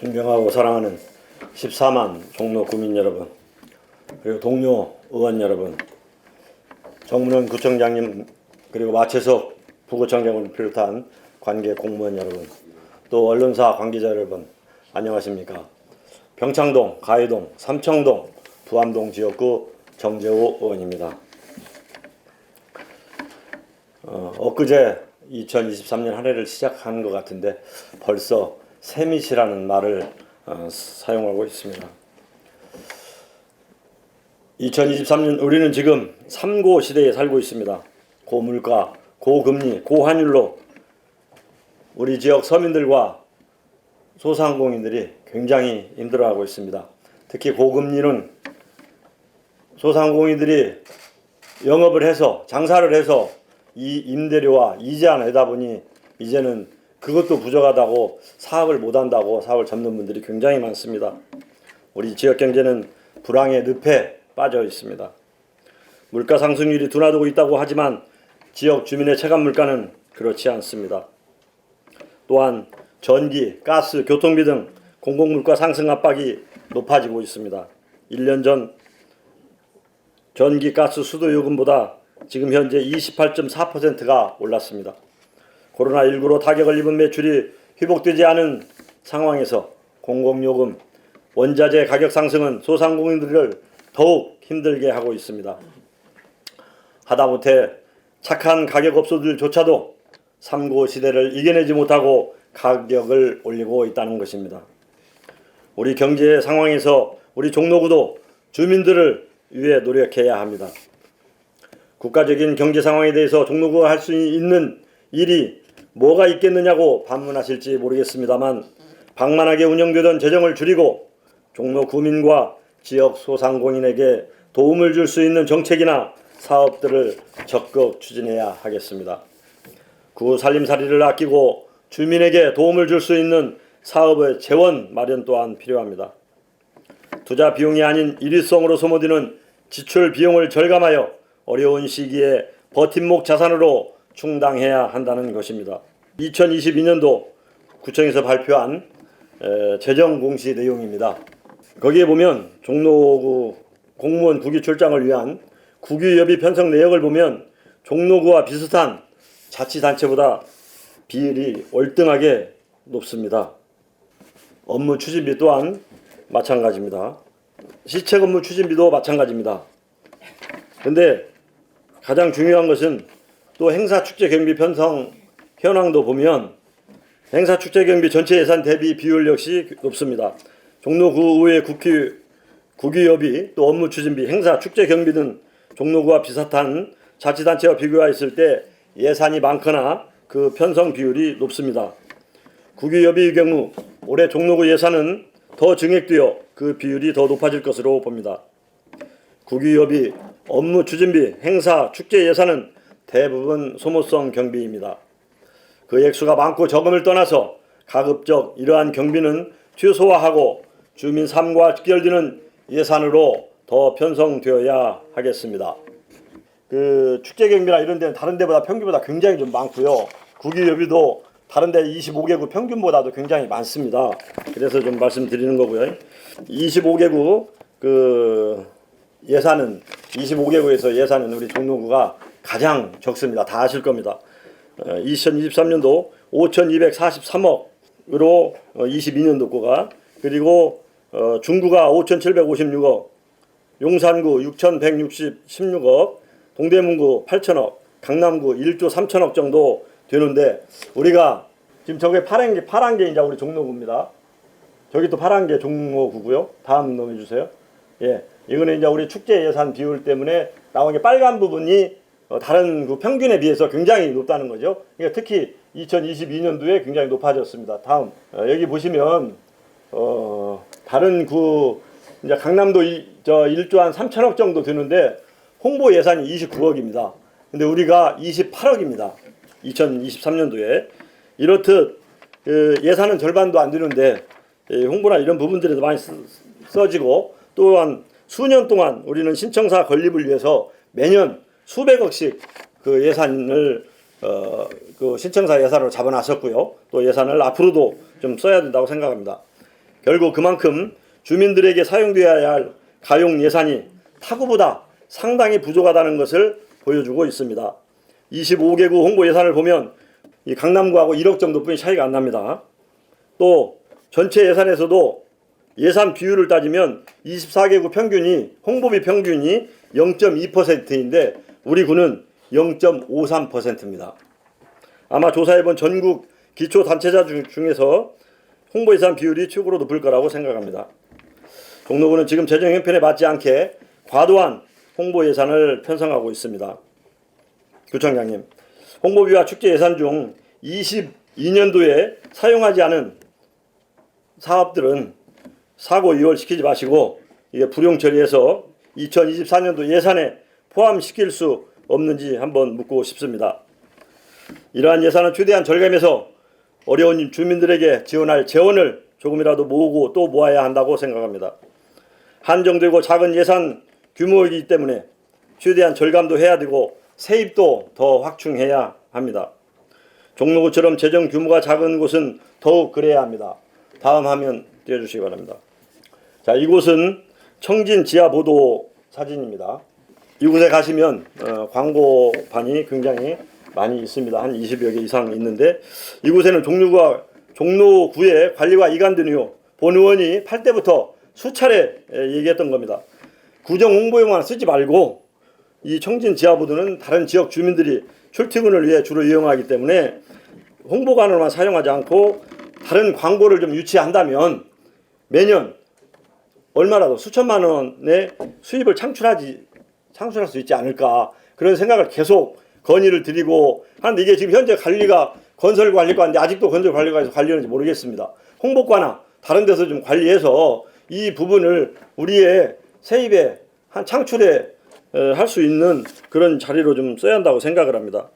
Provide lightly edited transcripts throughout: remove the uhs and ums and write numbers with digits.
존경하고 사랑하는 14만 종로 구민 여러분, 그리고 동료 의원 여러분, 정문원 구청장님, 그리고 마채석 부구청장을 비롯한 관계 공무원 여러분, 또 언론사 관계자 여러분, 안녕하십니까. 병창동, 가해동, 삼청동, 부암동 지역구 정재호 의원입니다. 엊그제 2023년 한 해를 시작한 것 같은데 벌써 새밑이라는 말을 사용하고 있습니다. 2023년 우리는 지금 3고 시대에 살고 있습니다. 고물가, 고금리, 고환율로 우리 지역 서민들과 소상공인들이 굉장히 힘들어하고 있습니다. 특히 고금리는 소상공인들이 영업을 해서 장사를 해서 이 임대료와 이자를 내다 보니 이제는 그것도 부족하다고 사업을 못한다고 사업을 접는 분들이 굉장히 많습니다. 우리 지역 경제는 불황의 늪에 빠져 있습니다. 물가 상승률이 둔화되고 있다고 하지만 지역 주민의 체감 물가는 그렇지 않습니다. 또한 전기, 가스, 교통비 등 공공물가 상승 압박이 높아지고 있습니다. 1년 전 전기, 가스, 수도 요금보다 지금 현재 28.4%가 올랐습니다. 코로나19로 타격을 입은 매출이 회복되지 않은 상황에서 공공요금, 원자재 가격 상승은 소상공인들을 더욱 힘들게 하고 있습니다. 하다못해 착한 가격업소들조차도 3고 시대를 이겨내지 못하고 가격을 올리고 있다는 것입니다. 우리 경제 상황에서 우리 종로구도 주민들을 위해 노력해야 합니다. 국가적인 경제 상황에 대해서 종로구가 할 수 있는 일이 뭐가 있겠느냐고 반문하실지 모르겠습니다만 방만하게 운영되던 재정을 줄이고 종로 구민과 지역 소상공인에게 도움을 줄 수 있는 정책이나 사업들을 적극 추진해야 하겠습니다. 구 살림살이를 아끼고 주민에게 도움을 줄 수 있는 사업의 재원 마련 또한 필요합니다. 투자 비용이 아닌 일회성으로 소모되는 지출 비용을 절감하여 어려운 시기에 버팀목 자산으로 충당해야 한다는 것입니다. 2022년도 구청에서 발표한 재정 공시 내용입니다. 거기에 보면 종로구 공무원 국유 출장을 위한 국유여비 편성 내역을 보면 종로구와 비슷한 자치단체보다 비율이 월등하게 높습니다. 업무 추진비 또한 마찬가지입니다. 시책 업무 추진비도 마찬가지입니다. 그런데 가장 중요한 것은 또 행사 축제 경비 편성 현황도 보면 행사 축제 경비 전체 예산 대비 비율 역시 높습니다. 종로구의 국유여비 또 업무 추진비, 행사 축제 경비 등 종로구와 비슷한 자치단체와 비교했을 때 예산이 많거나 그 편성 비율이 높습니다. 국유여비의 경우 올해 종로구 예산은 더 증액되어 그 비율이 더 높아질 것으로 봅니다. 국유여비, 업무 추진비, 행사, 축제 예산은 대부분 소모성 경비입니다. 그 액수가 많고 적음을 떠나서 가급적 이러한 경비는 최소화하고 주민 삶과 직결되는 예산으로 더 편성되어야 하겠습니다. 그 축제 경비나 이런 데는 다른 데보다 평균보다 굉장히 좀 많고요. 국유여비도 다른 데 25개구 평균보다도 굉장히 많습니다. 그래서 좀 말씀드리는 거고요. 25개구 그 예산은 25개구에서 예산은 우리 종로구가 가장 적습니다. 다 아실 겁니다. 2023년도 5,243억으로 22년도 거가, 그리고 중구가 5,756억, 용산구 6,116억, 동대문구 8천억, 강남구 1조 3천억 정도 되는데 우리가 지금 저게 파란 게 이제 우리 종로구입니다. 저기 또 파란 게 종로구고요. 다음 넘겨주세요. 예, 이거는 이제 우리 축제 예산 비율 때문에 나온 게 빨간 부분이 다른 그 평균에 비해서 굉장히 높다는 거죠. 그러니까 특히 2022년도에 굉장히 높아졌습니다. 다음 여기 보시면 다른 구 이제 강남도 저 1조 한 3천억 정도 되는데 홍보 예산이 29억입니다. 근데 우리가 28억입니다. 2023년도에 이렇듯 예산은 절반도 안 되는데 홍보나 이런 부분들에도 많이 써지고, 또한 수년 동안 우리는 신청사 건립을 위해서 매년 수백억씩 그 예산을 그 신청사 예산으로 잡아놨었고요. 또 예산을 앞으로도 좀 써야 된다고 생각합니다. 결국 그만큼 주민들에게 사용되어야 할 가용 예산이 타구보다 상당히 부족하다는 것을 보여주고 있습니다. 25개구 홍보 예산을 보면 이 강남구하고 1억 정도뿐이 차이가 안 납니다. 또 전체 예산에서도 예산 비율을 따지면 24개구 평균이 홍보비 평균이 0.2%인데 우리 구는 0.53%입니다. 아마 조사해본 전국 기초단체자 중에서 홍보 예산 비율이 최고로 높을 거라고 생각합니다. 종로구는 지금 재정 형편에 맞지 않게 과도한 홍보 예산을 편성하고 있습니다. 구청장님, 홍보비와 축제 예산 중 22년도에 사용하지 않은 사업들은 사고 이월시키지 마시고 이게 불용 처리해서 2024년도 예산에 포함시킬 수 없는지 한번 묻고 싶습니다. 이러한 예산은 최대한 절감해서 어려운 주민들에게 지원할 재원을 조금이라도 모으고 또 모아야 한다고 생각합니다. 한정되고 작은 예산 규모이기 때문에 최대한 절감도 해야 되고 세입도 더 확충해야 합니다. 종로구처럼 재정 규모가 작은 곳은 더욱 그래야 합니다. 다음 화면 띄워주시기 바랍니다. 자, 이곳은 청진 지하보도 사진입니다. 이곳에 가시면 광고판이 굉장히 많이 있습니다. 한 20여 개 이상 있는데 이곳에는 종로구의 관리가 이관된 이후 본 의원이 8대부터 수차례 얘기했던 겁니다. 구정 홍보용만 쓰지 말고 이 청진 지하보도는 다른 지역 주민들이 출퇴근을 위해 주로 이용하기 때문에 홍보관으로만 사용하지 않고 다른 광고를 좀 유치한다면 매년 얼마라도 수천만 원의 수입을 창출할 수 있지 않을까 그런 생각을 계속 건의를 드리고 하는데 이게 지금 현재 관리가 건설관리과인데 아직도 건설관리과에서 관리하는지 모르겠습니다. 홍보과나 다른 데서 좀 관리해서 이 부분을 우리의 세입에 한 창출에 할 수 있는 그런 자리로 좀 써야 한다고 생각을 합니다.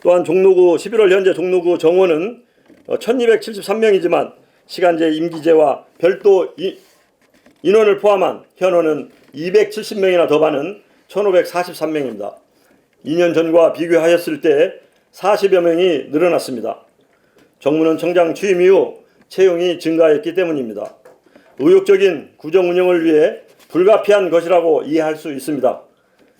또한 종로구 11월 현재 종로구 정원은 1273명이지만 시간제 임기제와 별도 인원을 포함한 현원은 270명이나 더 많은 1543명입니다. 2년 전과 비교하였을 때 40여 명이 늘어났습니다. 정무는 청장 취임 이후 채용이 증가했기 때문입니다. 의욕적인 구정 운영을 위해 불가피한 것이라고 이해할 수 있습니다.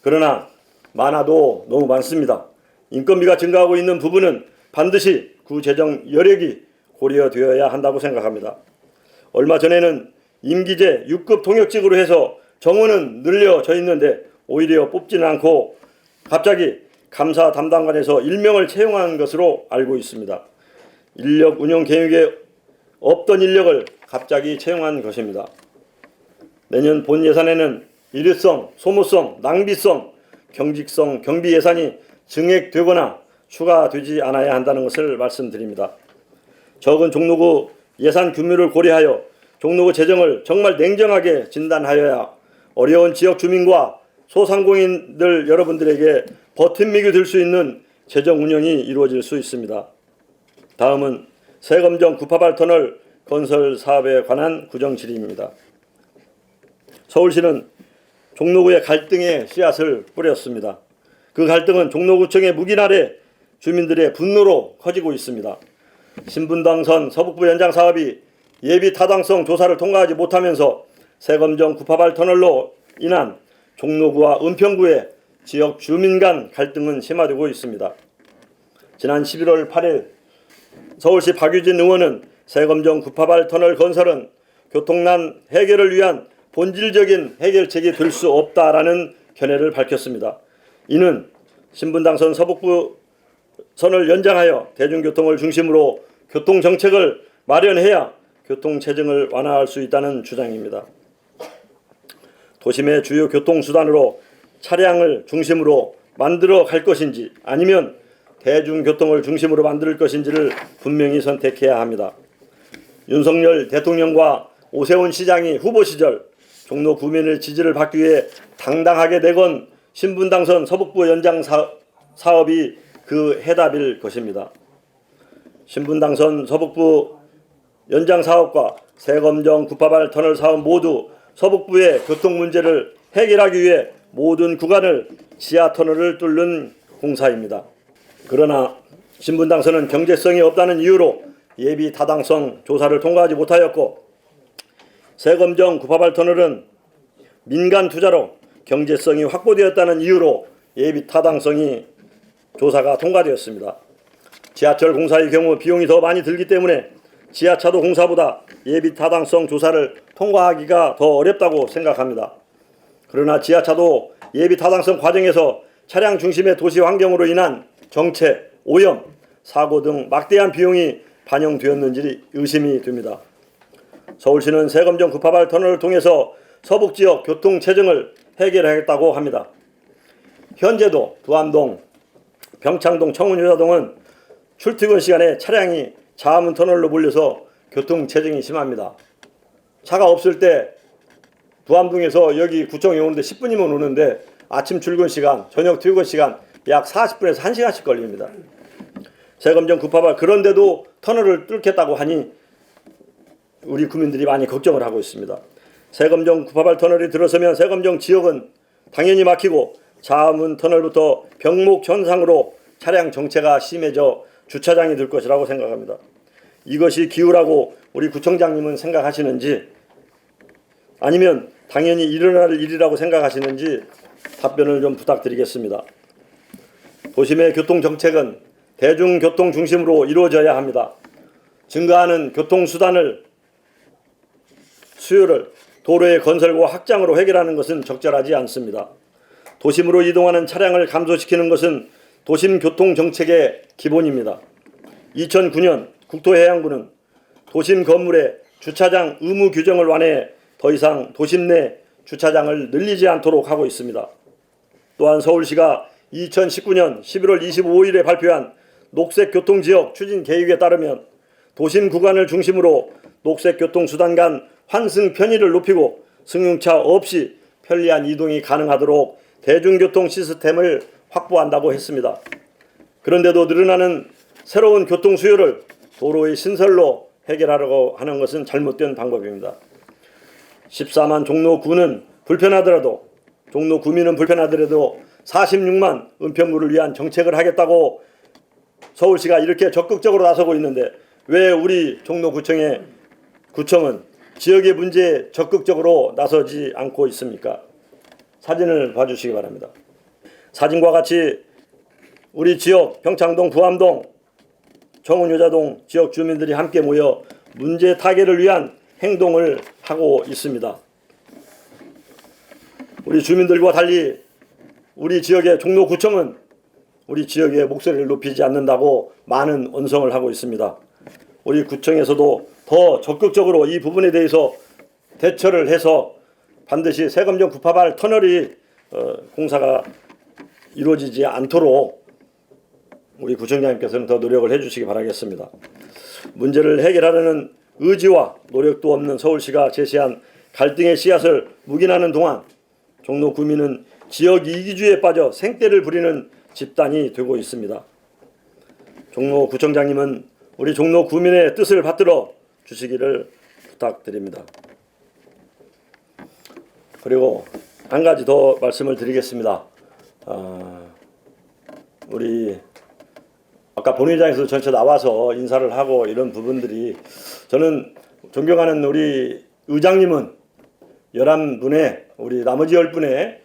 그러나 많아도 너무 많습니다. 인건비가 증가하고 있는 부분은 반드시 구재정 여력이 고려되어야 한다고 생각합니다. 얼마 전에는 임기제 6급 통역직으로 해서 정원은 늘려져 있는데 오히려 뽑지는 않고 갑자기 감사 담당관에서 1명을 채용한 것으로 알고 있습니다. 인력 운영 계획에 없던 인력을 갑자기 채용한 것입니다. 내년 본 예산에는 일회성, 소모성, 낭비성, 경직성, 경비 예산이 증액되거나 추가되지 않아야 한다는 것을 말씀드립니다. 적은 종로구 예산 규모를 고려하여 종로구 재정을 정말 냉정하게 진단하여야 어려운 지역 주민과 소상공인들 여러분들에게 버팀목이 될 수 있는 재정 운영이 이루어질 수 있습니다. 다음은 세검정 구파발 터널 건설 사업에 관한 구정 질의입니다. 서울시는 종로구의 갈등의 씨앗을 뿌렸습니다. 그 갈등은 종로구청의 묵인 아래 주민들의 분노로 커지고 있습니다. 신분당선 서북부 연장 사업이 예비 타당성 조사를 통과하지 못하면서 세검정 구파발 터널로 인한 종로구와 은평구의 지역 주민 간 갈등은 심화되고 있습니다. 지난 11월 8일 서울시 박유진 의원은 세검정 구파발 터널 건설은 교통난 해결을 위한 본질적인 해결책이 될 수 없다라는 견해를 밝혔습니다. 이는 신분당선 서북부 선을 연장하여 대중교통을 중심으로 교통정책을 마련해야 교통체증을 완화할 수 있다는 주장입니다. 도심의 주요 교통수단으로 차량을 중심으로 만들어 갈 것인지 아니면 대중교통을 중심으로 만들 것인지를 분명히 선택해야 합니다. 윤석열 대통령과 오세훈 시장이 후보 시절 종로 구민의 지지를 받기 위해 당당하게 내건 신분당선 서북부 연장 사업이 그 해답일 것입니다. 신분당선 서북부 연장 사업과 세검정 구파발 터널 사업 모두 서북부의 교통 문제를 해결하기 위해 모든 구간을 지하 터널을 뚫는 공사입니다. 그러나 신분당선은 경제성이 없다는 이유로 예비 타당성 조사를 통과하지 못하였고, 세검정 구파발 터널은 민간 투자로 경제성이 확보되었다는 이유로 예비 타당성이 조사가 통과되었습니다. 지하철 공사의 경우 비용이 더 많이 들기 때문에 지하차도 공사보다 예비 타당성 조사를 통과하기가 더 어렵다고 생각합니다. 그러나 지하차도 예비 타당성 과정에서 차량 중심의 도시 환경으로 인한 정체, 오염, 사고 등 막대한 비용이 반영되었는지 의심이 됩니다. 서울시는 세검정 구파발 터널을 통해서 서북지역 교통 체증을 해결하겠다고 합니다. 현재도 두암동, 병창동, 청운효자동은 출퇴근 시간에 차량이 자문 터널로 몰려서 교통 체증이 심합니다. 차가 없을 때 두암동에서 여기 구청에 오는데 10분이면 오는데 아침 출근 시간, 저녁 퇴근 시간 약 40분에서 1시간씩 걸립니다. 세검정 구파발, 그런데도 터널을 뚫겠다고 하니 우리 국민들이 많이 걱정을 하고 있습니다. 세검정 구파발 터널이 들어서면 세검정 지역은 당연히 막히고 자문 터널부터 병목 현상으로 차량 정체가 심해져 주차장이 될 것이라고 생각합니다. 이것이 기후라고 우리 구청장님은 생각하시는지, 아니면 당연히 일어날 일이라고 생각하시는지 답변을 좀 부탁드리겠습니다. 도심의 교통정책은 대중교통 중심으로 이루어져야 합니다. 증가하는 교통수단을 수요를 도로의 건설과 확장으로 해결하는 것은 적절하지 않습니다. 도심으로 이동하는 차량을 감소시키는 것은 도심교통정책의 기본입니다. 2009년 국토해양부는 도심 건물의 주차장 의무 규정을 완화해 더 이상 도심 내 주차장을 늘리지 않도록 하고 있습니다. 또한 서울시가 2019년 11월 25일에 발표한 녹색교통지역 추진 계획에 따르면 도심 구간을 중심으로 녹색교통수단 간 환승 편의를 높이고 승용차 없이 편리한 이동이 가능하도록 대중교통 시스템을 확보한다고 했습니다. 그런데도 늘어나는 새로운 교통 수요를 도로의 신설로 해결하려고 하는 것은 잘못된 방법입니다. 14만 종로구는 불편하더라도, 종로 구민은 불편하더라도 46만 은평구를 위한 정책을 하겠다고 서울시가 이렇게 적극적으로 나서고 있는데 왜 우리 종로구청은 지역의 문제에 적극적으로 나서지 않고 있습니까? 사진을 봐주시기 바랍니다. 사진과 같이 우리 지역 병창동, 두암동, 청운효자동 지역 주민들이 함께 모여 문제 타개를 위한 행동을 하고 있습니다. 우리 주민들과 달리 우리 지역의 종로구청은 우리 지역의 목소리를 높이지 않는다고 많은 언성을 하고 있습니다. 우리 구청에서도 더 적극적으로 이 부분에 대해서 대처를 해서 반드시 세검정 구파발 터널이 공사가 이루어지지 않도록 우리 구청장님께서는 더 노력을 해주시기 바라겠습니다. 문제를 해결하려는 의지와 노력도 없는 서울시가 제시한 갈등의 씨앗을 묵인하는 동안 종로 구민은 지역 이기주의에 빠져 생떼를 부리는 집단이 되고 있습니다. 종로 구청장님은 우리 종로 구민의 뜻을 받들어 주시기를 부탁드립니다. 그리고 한 가지 더 말씀을 드리겠습니다. 우리 아까 본회의장에서 전체 나와서 인사를 하고 이런 부분들이, 저는 존경하는 우리 의장님은 11분의 우리 나머지 10분의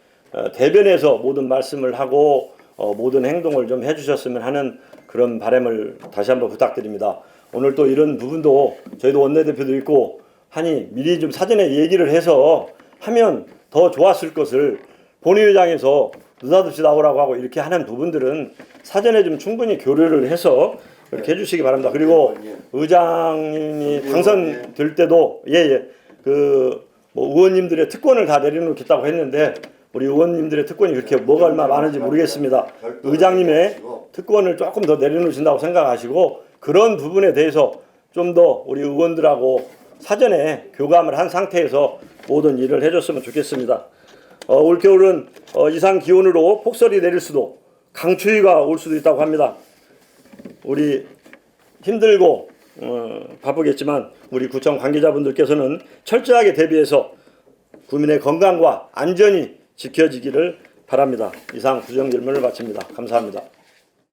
대변에서 모든 말씀을 하고 모든 행동을 좀 해주셨으면 하는 그런 바람을 다시 한번 부탁드립니다. 오늘 또 이런 부분도 저희도 원내대표도 있고 하니 미리 좀 사전에 얘기를 해서 하면 더 좋았을 것을, 본회의장에서 느닷없이 나오라고 하고 이렇게 하는 부분들은 사전에 좀 충분히 교류를 해서 그렇게 해주시기 바랍니다. 그리고 의장님이 당선될 때도 의원님들의 특권을 다 내려놓겠다고 했는데 우리 의원님들의 특권이 그렇게 뭐가 얼마 많은지 모르겠습니다. 의장님의 특권을 조금 더 내려놓으신다고 생각하시고 그런 부분에 대해서 좀 더 우리 의원들하고 사전에 교감을 한 상태에서 모든 일을 해줬으면 좋겠습니다. 올겨울은 이상 기온으로 폭설이 내릴 수도, 강추위가 올 수도 있다고 합니다. 우리 힘들고 바쁘겠지만 우리 구청 관계자분들께서는 철저하게 대비해서 국민의 건강과 안전이 지켜지기를 바랍니다. 이상 구정 질문을 마칩니다. 감사합니다.